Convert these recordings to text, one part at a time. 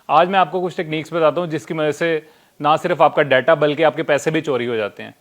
आज मैं आपको कुछ टेक्निक्स बताता हूँ जिसकी वजह से ना सिर्फ आपका डाटा बल्कि आपके पैसे भी चोरी हो जाते हैं।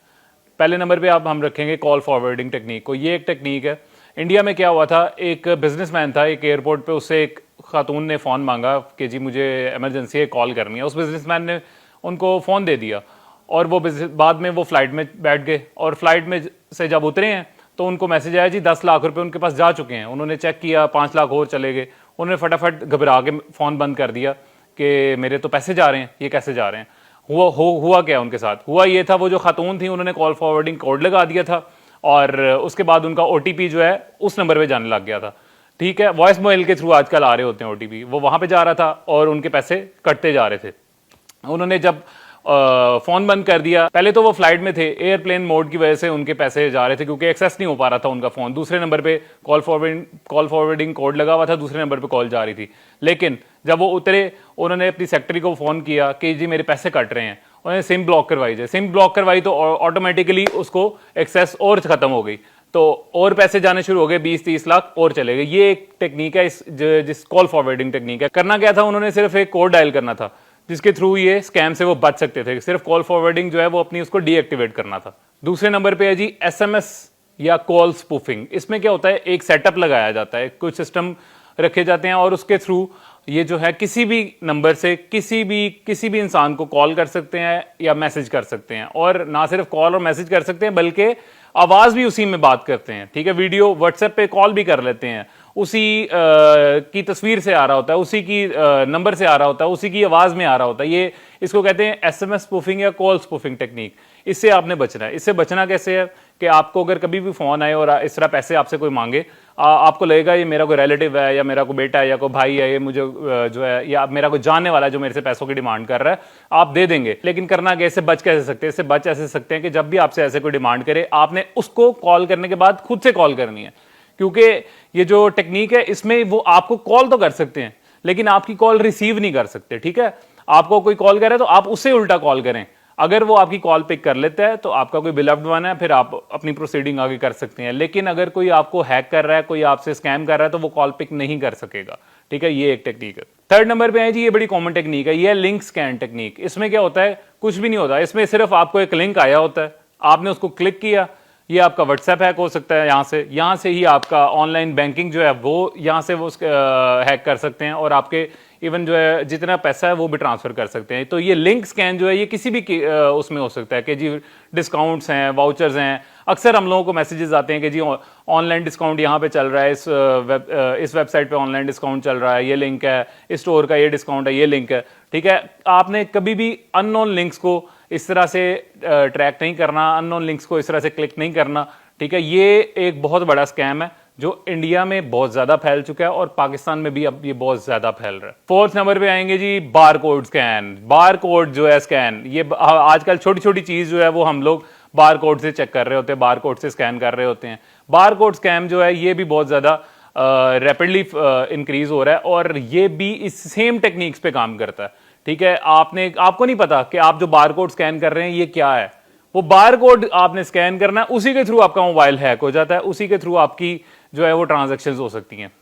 पहले नंबर पे आप हम रखेंगे कॉल फॉरवर्डिंग टेक्निक को। ये एक टेक्निक है। इंडिया में क्या हुआ था, एक बिजनेसमैन था, एक एयरपोर्ट पे उससे एक खातून ने फ़ोन मांगा कि जी मुझे इमरजेंसी है, कॉल करनी है। उस बिजनेसमैन ने उनको फ़ोन दे दिया और वो बाद में वो फ्लाइट में बैठ गए और फ्लाइट में से जब उतरे हैं तो उनको मैसेज आया जी 10 लाख रुपए उनके पास जा चुके हैं। उन्होंने चेक किया 5 लाख और चले गए। उन्होंने फटाफट घबरा के फ़ोन बंद कर दिया कि मेरे तो पैसे जा रहे हैं, ये कैसे जा रहे हैं। हुआ क्या उनके साथ, हुआ ये था, वो जो खातून थी उन्होंने कॉल फॉरवर्डिंग कोड लगा दिया था और उसके बाद उनका ओटीपी जो है उस नंबर पे जाने लग गया था। ठीक है, वॉइस मेल के थ्रू आजकल आ रहे होते हैं ओटीपी, वो वहां पे जा रहा था और उनके पैसे कटते जा रहे थे। उन्होंने जब फोन बंद कर दिया, पहले तो वो फ्लाइट में थे, एयरप्लेन मोड की वजह से उनके पैसे जा रहे थे क्योंकि एक्सेस नहीं हो पा रहा था उनका फोन। दूसरे नंबर पे कॉल फॉरवर्डिंग कोड लगा हुआ था, दूसरे नंबर पे कॉल जा रही थी। लेकिन जब वो उतरे उन्होंने अपनी सेक्रेटरी को फोन किया कि जी मेरे पैसे कट रहे हैं। उन्होंने सिम ब्लॉक करवाई। सिम ब्लॉक करवाई तो ऑटोमेटिकली उसको एक्सेस और खत्म हो गई, तो और पैसे जाने शुरू हो गए, 20-30 लाख और चले गए। ये एक टेक्निक है जिस कॉल फॉरवर्डिंग टेक्निक है। करना क्या था, उन्होंने सिर्फ एक कोड डायल करना था जिसके थ्रू ये स्कैम से वो बच सकते थे। सिर्फ कॉल फॉरवर्डिंग जो है वो अपनी उसको डीएक्टिवेट करना था। दूसरे नंबर पे है जी एसएमएस या कॉल स्पूफिंग। इसमें क्या होता है, एक सेटअप लगाया जाता है, कुछ सिस्टम रखे जाते हैं और उसके थ्रू ये जो है किसी भी नंबर से किसी भी इंसान को कॉल कर सकते हैं या मैसेज कर सकते हैं। और ना सिर्फ कॉल और मैसेज कर सकते हैं बल्कि आवाज भी उसी में बात करते हैं। ठीक है, वीडियो व्हाट्सएप पे कॉल भी कर लेते हैं, उसी की तस्वीर से आ रहा होता है, उसी की नंबर से आ रहा होता है, उसी की आवाज में आ रहा होता है। ये इसको कहते हैं एसएमएस स्पूफिंग या कॉल स्पूफिंग टेक्निक। इससे आपने बचना है। इससे बचना कैसे है कि आपको अगर कभी भी फोन आए और इस तरह पैसे आपसे कोई मांगे, आपको लगेगा ये मेरा कोई रिलेटिव है या मेरा कोई बेटा है या कोई भाई है, ये मुझे जो है या मेरा कोई जानने वाला है जो मेरे से पैसों की डिमांड कर रहा है, आप दे देंगे। लेकिन करना क्या, इससे बच कैसे सकते हैं? इससे बच ऐसे सकते हैं कि जब भी आपसे ऐसे कोई डिमांड करे आपने उसको कॉल करने के बाद खुद से कॉल करनी है। क्योंकि ये जो टेक्निक है इसमें वो आपको कॉल तो कर सकते हैं लेकिन आपकी कॉल रिसीव नहीं कर सकते। ठीक है, आपको कोई कॉल करे तो आप उससे उल्टा कॉल करें। अगर वो आपकी कॉल पिक कर लेता है तो आपका कोई बिलव्ड वन है, फिर आप अपनी प्रोसीडिंग आगे कर सकते हैं। लेकिन अगर कोई आपको हैक कर रहा है, कोई आपसे स्कैम कर रहा है तो वो कॉल पिक नहीं कर सकेगा। ठीक है, ये एक टेक्निक है। थर्ड नंबर पे है जी, ये बड़ी कॉमन टेक्निक है, ये लिंक स्कैन टेक्निक। इसमें क्या होता है, कुछ भी नहीं होता, इसमें सिर्फ आपको एक लिंक आया होता है, आपने उसको क्लिक किया, ये आपका व्हाट्सएप हैक हो सकता है, यहाँ से ही आपका ऑनलाइन बैंकिंग जो है वो यहाँ से वो हैक कर सकते हैं और आपके इवन जो है जितना पैसा है वो भी ट्रांसफर कर सकते हैं। तो ये लिंक स्कैन जो है ये किसी भी उसमें हो सकता है कि जी डिस्काउंट्स हैं, वाउचर्स हैं। अक्सर हम लोगों को मैसेजेस आते हैं कि जी ऑनलाइन डिस्काउंट यहाँ पे चल रहा है, इस वेबसाइट पे ऑनलाइन डिस्काउंट चल रहा है, ये लिंक है, इस स्टोर का ये डिस्काउंट है, ये लिंक है। ठीक है, आपने कभी भी अननोन लिंक्स को इस तरह से ट्रैक नहीं करना, अननोन लिंक्स को इस तरह से क्लिक नहीं करना। ठीक है, ये एक बहुत बड़ा स्कैम है जो इंडिया में बहुत ज्यादा फैल चुका है और पाकिस्तान में भी अब ये बहुत ज्यादा फैल रहा है। फोर्थ नंबर पे आएंगे जी bar code scan. Bar code जो है स्कैन, ये आजकल छोटी छोटी चीज जो है वो हम लोग बार कोड से चेक कर रहे होते हैं, बार कोड से स्कैन कर रहे होते हैं। बार कोड स्कैम जो है ये भी बहुत ज्यादा रैपिडली इंक्रीज हो रहा है और ये भी इस सेम टेक्निक्स पे काम करता है। ठीक है, आपको नहीं पता कि आप जो बार कोड स्कैन कर रहे हैं ये क्या है। वो बार कोड आपने स्कैन करना है, उसी के थ्रू आपका मोबाइल हैक हो जाता है, उसी के थ्रू आपकी जो है वो ट्रांजैक्शंस हो सकती हैं।